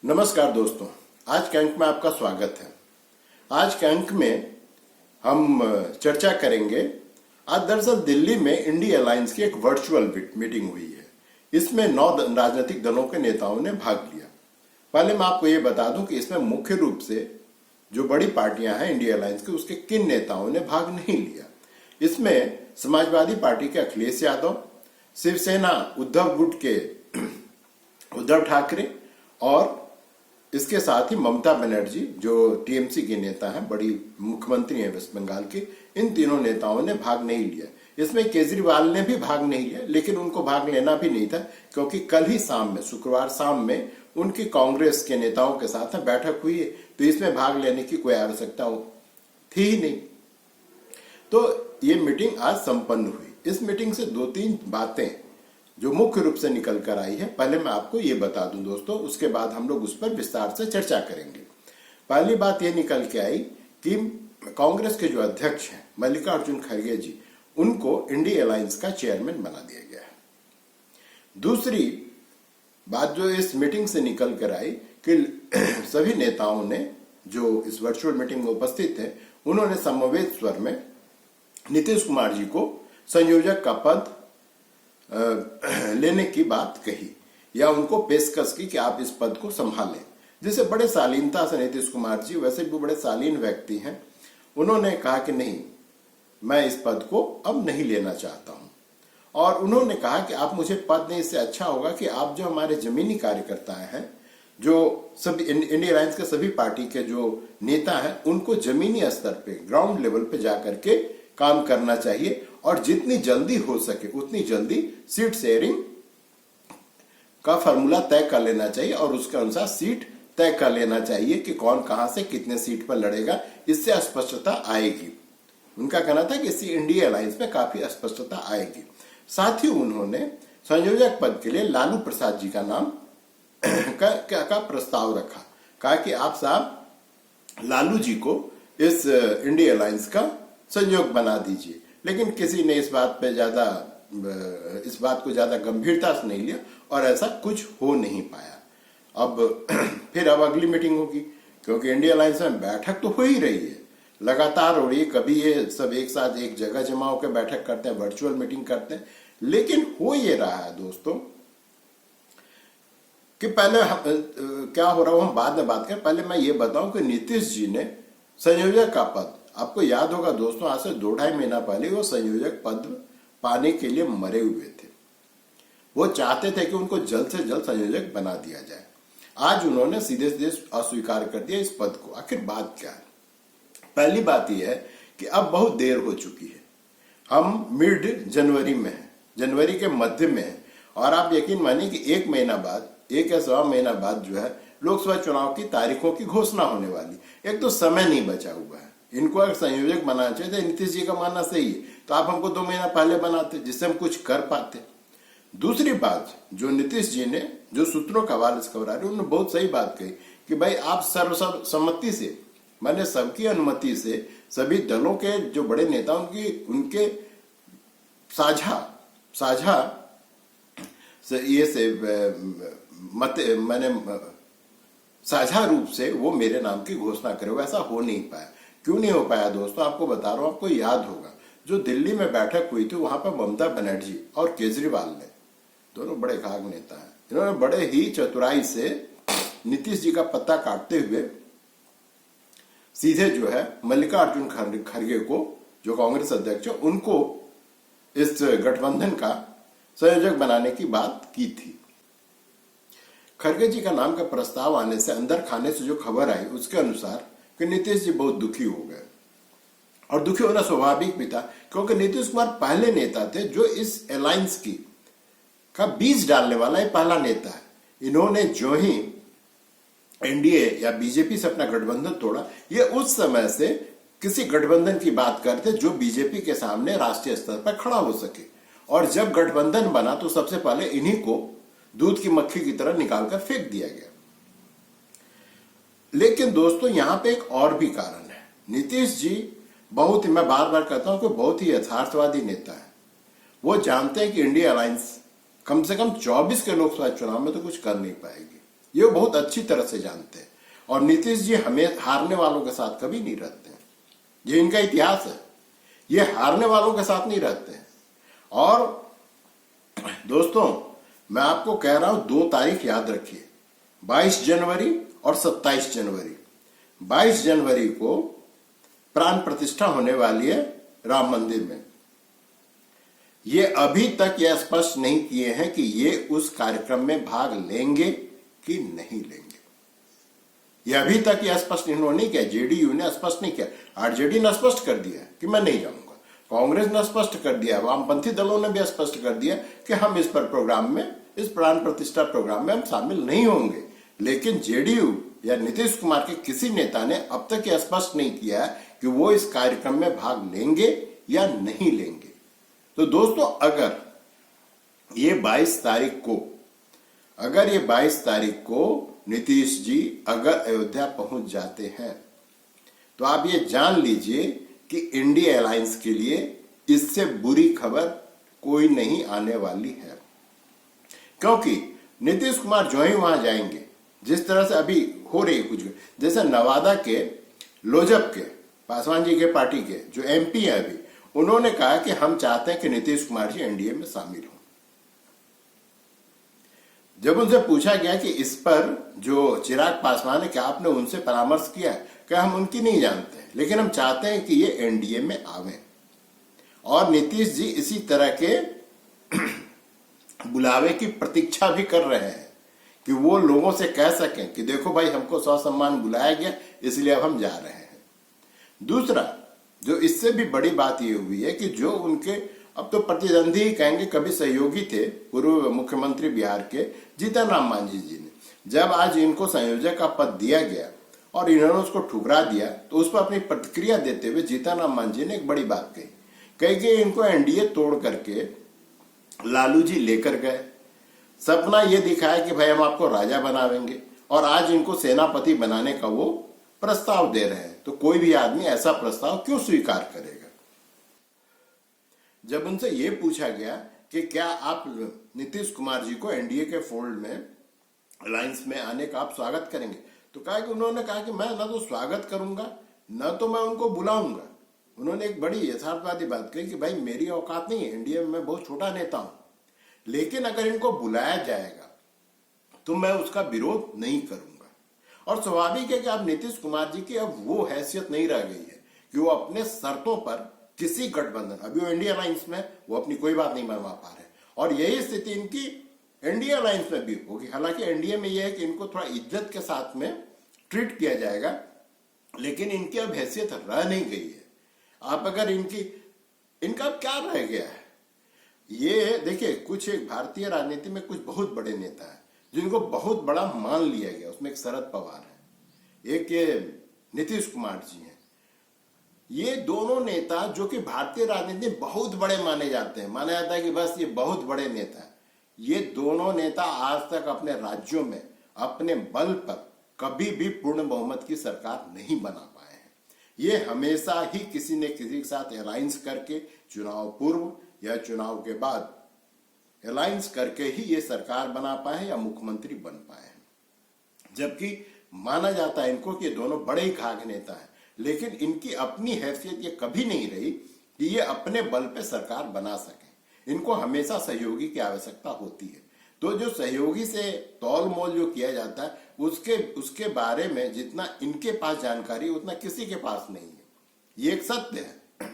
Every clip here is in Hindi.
नमस्कार दोस्तों, आज के अंक में आपका स्वागत है। आज के अंक में हम चर्चा करेंगे। आज दरअसल दिल्ली में इंडी अलायंस की एक वर्चुअल मीटिंग हुई है। इसमें 9 राजनीतिक दलों के नेताओं ने भाग लिया। पहले मैं आपको ये बता दूं कि इसमें मुख्य रूप से जो बड़ी पार्टियां हैं इंडी अलायंस की, उसके किन नेताओं ने भाग नहीं लिया। इसमें समाजवादी पार्टी के अखिलेश यादव, शिवसेना उद्धव गुट के उद्धव ठाकरे और इसके साथ ही ममता बनर्जी जो टीएमसी के नेता हैं, बड़ी मुख्यमंत्री हैं वेस्ट बंगाल की, इन तीनों नेताओं ने भाग नहीं लिया। इसमें केजरीवाल ने भी भाग नहीं लिया, लेकिन उनको भाग लेना भी नहीं था क्योंकि कल ही शाम में, शुक्रवार शाम में उनकी कांग्रेस के नेताओं के साथ बैठक हुई है, तो इसमें भाग लेने की कोई आवश्यकता थी ही नहीं। तो ये मीटिंग आज संपन्न हुई। इस मीटिंग से 2-3 बातें जो मुख्य रूप से निकल कर आई है, पहले मैं आपको ये बता दूं दोस्तों, उसके बाद हम लोग उस पर विस्तार से चर्चा करेंगे। पहली बात ये निकल के आई कि कांग्रेस के जो अध्यक्ष हैं मल्लिकार्जुन खड़गे जी, उनको इंडी अलायंस का चेयरमैन बना दिया गया है। दूसरी बात जो इस मीटिंग से निकल कर आई कि सभी नेताओं ने जो इस वर्चुअल मीटिंग में उपस्थित थे, उन्होंने समवेत स्वर में नीतीश कुमार जी को संयोजक का पद लेने की बात कही या उनको पेशकश की कि आप इस पद को संभालें, जिसे बड़े शालीनता से नीतीश कुमार जी, वैसे भी बड़े शालीन व्यक्ति हैं, उन्होंने कहा कि नहीं, मैं इस पद को अब नहीं लेना चाहता हूं। और उन्होंने कहा कि आप मुझे पद नहीं, इससे अच्छा होगा कि आप जो हमारे जमीनी कार्यकर्ता हैं, जो सभी इंडिया अलायंस के सभी पार्टी के जो नेता हैं, उनको जमीनी स्तर पे, ग्राउंड लेवल पे जाकर के काम करना चाहिए और जितनी जल्दी हो सके उतनी जल्दी सीट शेयरिंग का फॉर्मूला तय कर लेना चाहिए और उसके अनुसार सीट तय कर लेना चाहिए कि कौन कहां से कितने सीट पर लड़ेगा। इससे स्पष्टता आएगी। उनका कहना था कि इससे इंडिया अलायंस में काफी स्पष्टता आएगी। साथ ही उन्होंने संयोजक पद के लिए लालू प्रसाद जी का नाम का प्रस्ताव रखा। कहा कि आप साहब लालू जी को इस इंडिया अलायंस का संयोग बना दीजिए, लेकिन किसी ने इस बात को ज्यादा गंभीरता से नहीं लिया और ऐसा कुछ हो नहीं पाया। अब फिर अगली मीटिंग होगी, क्योंकि इंडिया अलायंस में बैठक तो हो ही रही है, लगातार हो रही है। कभी ये सब एक साथ एक जगह जमा होकर बैठक करते हैं, वर्चुअल मीटिंग करते हैं, लेकिन हो ये रहा है दोस्तों कि पहले क्या हो रहा है हम बाद में बात करें। पहले मैं ये बताऊं कि नीतीश जी ने संयोजक का पद, आपको याद होगा दोस्तों, आज से 2-2.5 महीना पहले वो संयोजक पद पाने के लिए मरे हुए थे। वो चाहते थे कि उनको जल्द से जल्द संयोजक बना दिया जाए। आज उन्होंने सीधे सीधे अस्वीकार कर दिया इस पद को। आखिर बात क्या है? पहली बात यह है कि अब बहुत देर हो चुकी है। हम मिड जनवरी में हैं, जनवरी के मध्य में है, और आप यकीन मानिए कि 1 महीना बाद, 1 या 1.25 महीना बाद जो है लोकसभा चुनाव की तारीखों की घोषणा होने वाली। एक तो समय नहीं बचा हुआ है। इनको अगर संयोजक बनाना चाहिए तो नीतीश जी का मानना सही है, तो आप हमको 2 महीना पहले बनाते जिससे हम कुछ कर पाते। दूसरी बात जो नीतीश जी ने, जो सूत्रों का हवाले से खबर आ रही है, उन्होंने बहुत सही बात कही कि भाई आप सर्वसम्मति से, माने सबकी अनुमति से, सभी दलों के जो बड़े नेता उनके साझा ये से मत, मैंने साझा रूप से वो मेरे नाम की घोषणा करे। वैसा हो नहीं पाया। क्यों नहीं हो पाया दोस्तों? आपको बता रहा हूं, आपको याद होगा जो दिल्ली में बैठक हुई थी, वहां पर ममता बनर्जी और केजरीवाल ने, दोनों बड़े खाग नेता हैं, इन्होंने बड़े ही चतुराई से नीतीश जी का पत्ता काटते हुए सीधे जो है मल्लिकार्जुन खड़गे को, जो कांग्रेस अध्यक्ष है, उनको इस गठबंधन का संयोजक बनाने की बात की थी। खड़गे जी का नाम का प्रस्ताव आने से, अंदर खाने से जो खबर आई उसके अनुसार कि नीतीश जी बहुत दुखी हो गए, और दुखी होना स्वाभाविक भी था, क्योंकि नीतीश कुमार पहले नेता थे जो इस अलायंस की का बीज डालने वाला ये पहला नेता है। इन्होंने जो ही एनडीए या बीजेपी से अपना गठबंधन तोड़ा, ये उस समय से किसी गठबंधन की बात करते जो बीजेपी के सामने राष्ट्रीय स्तर पर खड़ा हो सके, और जब गठबंधन बना तो सबसे पहले इन्हीं को दूध की मक्खी की तरह निकालकर फेंक दिया गया। लेकिन दोस्तों यहां पे एक और भी कारण है। नीतीश जी बहुत ही, मैं बार बार कहता हूं कि बहुत ही यथार्थवादी नेता है। वो जानते हैं कि इंडिया अलायंस कम से कम 24 के लोकसभा चुनाव में तो कुछ कर नहीं पाएगी। ये वो बहुत अच्छी तरह से जानते हैं। और नीतीश जी हमें हारने वालों के साथ कभी नहीं रहते हैं, ये इनका इतिहास है, ये हारने वालों के साथ नहीं रहते हैं। और दोस्तों मैं आपको कह रहा हूं 2 तारीख याद रखिए, 22 जनवरी और 27 जनवरी। 22 जनवरी को प्राण प्रतिष्ठा होने वाली है राम मंदिर में। ये अभी तक यह स्पष्ट नहीं किए हैं कि ये उस कार्यक्रम में भाग लेंगे कि नहीं लेंगे। ये अभी तक यह स्पष्ट इन्होंने नहीं किया, जेडीयू ने स्पष्ट नहीं किया, आरजेडी ने स्पष्ट कर दिया कि मैं नहीं जाऊंगा, कांग्रेस ने स्पष्ट कर दिया, वामपंथी दलों ने भी स्पष्ट कर दिया कि हम इस पर प्रोग्राम में, इस प्राण प्रतिष्ठा प्रोग्राम में हम शामिल नहीं होंगे। लेकिन जेडीयू या नीतीश कुमार के किसी नेता ने अब तक यह स्पष्ट नहीं किया कि वो इस कार्यक्रम में भाग लेंगे या नहीं लेंगे। तो दोस्तों अगर ये 22 तारीख को नीतीश जी अगर अयोध्या पहुंच जाते हैं तो आप ये जान लीजिए कि इंडिया अलायंस के लिए इससे बुरी खबर कोई नहीं आने वाली है। क्योंकि नीतीश कुमार जो ही वहां जाएंगे, जिस तरह से अभी हो रही कुछ, जैसे नवादा के लोजप के पासवान जी के पार्टी के जो एमपी है अभी, उन्होंने कहा कि हम चाहते हैं कि नीतीश कुमार जी एनडीए में शामिल हों। जब उनसे पूछा गया कि इस पर जो चिराग पासवान है, क्या आपने उनसे परामर्श किया, क्या हम उनकी नहीं जानते हैं, लेकिन हम चाहते हैं कि ये एनडीए में आवे। और नीतीश जी इसी तरह के बुलावे की प्रतीक्षा भी कर रहे हैं कि वो लोगों से कह सकें कि देखो भाई हमको ससम्मान बुलाया गया, इसलिए अब हम जा रहे हैं। दूसरा जो इससे भी बड़ी बात ये हुई है कि जो उनके अब तो प्रतिद्वंदी ही कहेंगे, कभी सहयोगी थे पूर्व मुख्यमंत्री बिहार के जीतन राम मांझी जी ने, जब आज इनको संयोजक का पद दिया गया और इन्होंने उसको ठुकरा दिया, तो उस पर अपनी प्रतिक्रिया देते हुए जीतन राम मांझी ने एक बड़ी बात कही कि इनको एनडीए तोड़ करके लालू जी लेकर गए, सपना ये दिखाया कि भाई हम आपको राजा बनावेंगे, और आज इनको सेनापति बनाने का वो प्रस्ताव दे रहे हैं। तो कोई भी आदमी ऐसा प्रस्ताव क्यों स्वीकार करेगा। जब उनसे ये पूछा गया कि क्या आप नीतीश कुमार जी को एनडीए के फोल्ड में, अलायंस में आने का आप स्वागत करेंगे, तो कहा कि उन्होंने कहा कि मैं ना तो स्वागत करूंगा ना तो मैं उनको बुलाऊंगा। उन्होंने एक बड़ी यथार्थवादी बात कही कि भाई मेरी औकात नहीं है, एनडीए में मैं बहुत छोटा नेता हूं, लेकिन अगर इनको बुलाया जाएगा तो मैं उसका विरोध नहीं करूंगा। और स्वाभाविक है कि अब नीतीश कुमार जी की अब वो हैसियत नहीं रह गई है कि वो अपने शर्तों पर किसी गठबंधन, अभी वो इंडिया अलायंस में वो अपनी कोई बात नहीं मनवा पा रहे, और यही स्थिति इनकी इंडिया अलायंस में भी होगी। हालांकि एनडीए में यह है कि इनको थोड़ा इज्जत के साथ में ट्रीट किया जाएगा, लेकिन इनकी अब हैसियत रह नहीं गई है। आप अगर इनका क्या रह गया है, ये देखिए, कुछ एक भारतीय राजनीति में कुछ बहुत बड़े नेता हैं जिनको बहुत बड़ा मान लिया गया, उसमें एक शरद पवार है, एक ये नीतीश कुमार जी हैं। ये दोनों नेता जो कि भारतीय राजनीति में बहुत बड़े माने जाते हैं, माना जाता है कि बस ये बहुत बड़े नेता हैं, ये दोनों नेता आज तक अपने राज्यों में अपने बल पर कभी भी पूर्ण बहुमत की सरकार नहीं बना पाए हैं। ये हमेशा ही किसी न किसी के साथ अलायंस करके, चुनाव पूर्व या चुनाव के बाद अलायंस करके ही ये सरकार बना पाए या मुख्यमंत्री बन पाए हैं। जबकि माना जाता है इनको कि ये दोनों बड़े ही खाग नेता हैं, लेकिन इनकी अपनी हैसियत ये कभी नहीं रही कि ये अपने बल पे सरकार बना सके। इनको हमेशा सहयोगी की आवश्यकता होती है। तो जो सहयोगी से तौल मोल जो किया जाता है, उसके बारे में जितना इनके पास जानकारी उतना किसी के पास नहीं है, ये एक सत्य है।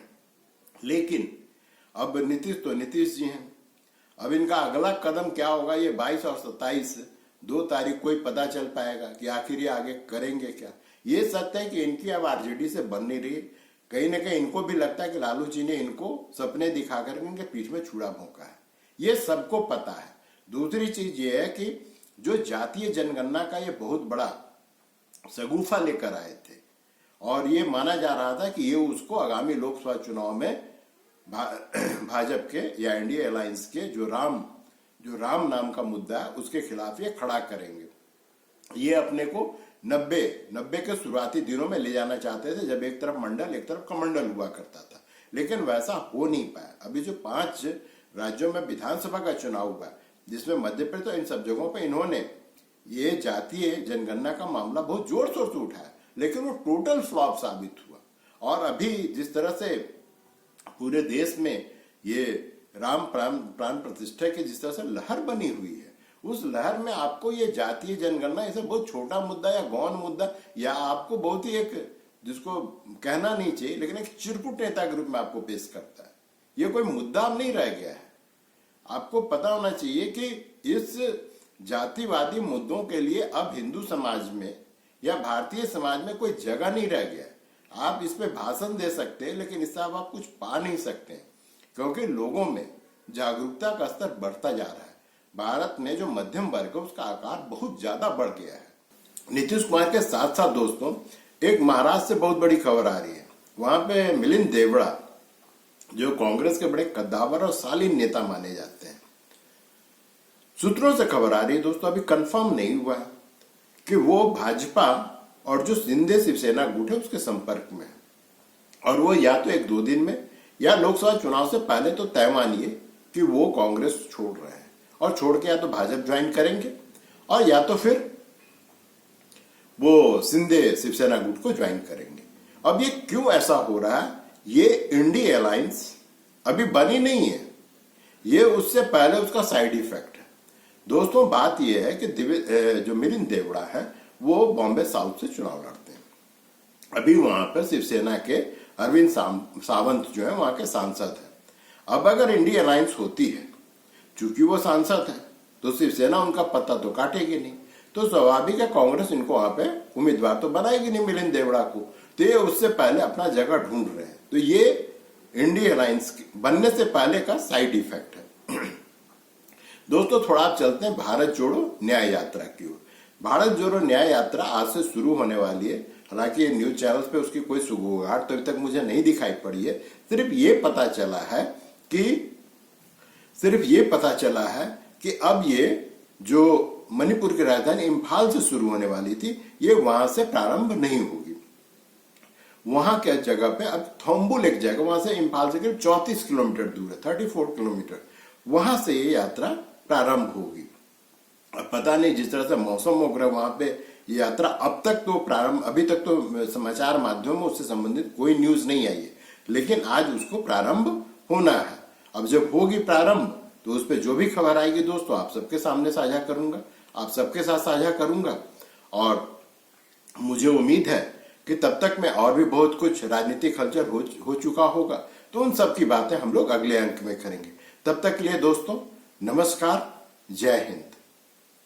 लेकिन अब नीतीश जी हैं, अब इनका अगला कदम क्या होगा, ये 22 और 27 2 तारीख को ही पता चल पाएगा कि आखिर ये आगे करेंगे क्या। ये सत्य है कि इनकी अब आरजेडी से बन नहीं रही, कहीं ना कहीं इनको भी लगता है कि लालू जी ने इनको सपने दिखाकर इनके पीठ में छुरा भोंका है, ये सबको पता है। दूसरी चीज ये है कि जो जातीय जनगणना का ये बहुत बड़ा शगुफा लेकर आए थे, और ये माना जा रहा था कि ये उसको आगामी लोकसभा चुनाव में भाजपा के या एनडीए अलायंस के जो राम नाम का मुद्दा है उसके खिलाफ ये खड़ा करेंगे। ये अपने को 90 के शुरुआती दिनों में ले जाना चाहते थे, जब एक तरफ मंडल एक तरफ कमंडल हुआ करता था, लेकिन वैसा हो नहीं पाया। अभी जो 5 राज्यों में विधानसभा का चुनाव हुआ, जिसमें मध्य प्रदेश, तो इन सब जगहों पर इन्होंने ये जातीय जनगणना का मामला बहुत जोर शोर से उठा है, लेकिन वो टोटल फ्लॉप साबित हुआ। और अभी जिस तरह से पूरे देश में ये राम प्राण प्रतिष्ठा की जिस तरह से लहर बनी हुई है, उस लहर में आपको ये जातीय जनगणना ऐसे बहुत छोटा मुद्दा या गौण मुद्दा, या आपको बहुत ही एक जिसको कहना नहीं चाहिए लेकिन एक चिरकुट नेता के रूप में आपको पेश करता है। ये कोई मुद्दा नहीं रह गया है। आपको पता होना चाहिए कि इस जातिवादी मुद्दों के लिए अब हिंदू समाज में या भारतीय समाज में कोई जगह नहीं रह गया। आप इस पे भाषण दे सकते हैं, लेकिन इससे आप कुछ पा नहीं सकते, क्योंकि लोगों में जागरूकता का स्तर बढ़ता जा रहा है। भारत में जो मध्यम वर्ग है उसका आकार बहुत ज्यादा बढ़ गया है। नीतीश कुमार के साथ साथ दोस्तों एक महाराष्ट्र से बहुत बड़ी खबर आ रही है। वहां पे मिलिंद देवड़ा जो कांग्रेस के बड़े कद्दावर और शालीन नेता माने जाते हैं, सूत्रों से खबर आ रही है दोस्तों, अभी कंफर्म नहीं हुआ है कि वो भाजपा और जो शिंदे शिवसेना गुट है उसके संपर्क में है, और वो या तो 1-2 दिन में या लोकसभा चुनाव से पहले तो तय मानिए कि वो कांग्रेस छोड़ रहे हैं, और छोड़ के या तो भाजपा ज्वाइन करेंगे और या तो फिर वो शिंदे शिवसेना गुट को ज्वाइन करेंगे। अब ये क्यों ऐसा हो रहा है? ये इंडी अलायंस अभी बनी नहीं है, ये उससे पहले उसका साइड इफेक्ट है। दोस्तों बात यह है कि जो मिलिंद देवड़ा है वो बॉम्बे साउथ से चुनाव लड़ते हैं। अभी वहां पर शिवसेना के अरविंद सावंत जो है वहां के सांसद हैं। अब अगर इंडी अलायंस होती है, चूंकि वो सांसद है, तो शिवसेना उनका पत्ता तो काटेगी नहीं, तो स्वाभाविक है कांग्रेस इनको वहां पे उम्मीदवार तो बनाएगी नहीं मिलिंद देवड़ा को, तो ये उससे पहले अपना जगह ढूंढ रहे हैं। तो ये इंडी अलायंस बनने से पहले का साइड इफेक्ट है। दोस्तों थोड़ा आप चलते हैं भारत जोड़ो न्याय यात्रा की ओर। भारत जोड़ो न्याय यात्रा आज से शुरू होने वाली है। हालांकि ये न्यूज चैनल्स पे उसकी कोई सुगबुगाहट तो अभी तक मुझे नहीं दिखाई पड़ी है। सिर्फ ये पता चला है कि अब ये जो मणिपुर की राजधानी इम्फाल से शुरू होने वाली थी, ये वहां से प्रारंभ नहीं होगी। वहां के जगह पे अब थोम्बुल एक जगह, वहां से इम्फाल से करीब 34 किलोमीटर दूर है, 34 किलोमीटर, वहां से ये यात्रा प्रारंभ होगी। अब पता नहीं जिस तरह से मौसम वगैरह वहां पे ये यात्रा अब तक तो प्रारंभ, अभी तक तो समाचार माध्यमों में उससे संबंधित कोई न्यूज नहीं आई है, लेकिन आज उसको प्रारंभ होना है। अब जब होगी प्रारंभ तो उस पर जो भी खबर आएगी दोस्तों आप सबके सामने साझा करूंगा, आप सबके साथ साझा करूंगा। और मुझे उम्मीद है कि तब तक में और भी बहुत कुछ राजनीतिक हलचल हो चुका होगा, तो उन सब की बातें हम लोग अगले अंक में करेंगे। तब तक के लिए दोस्तों नमस्कार, जय हिंद।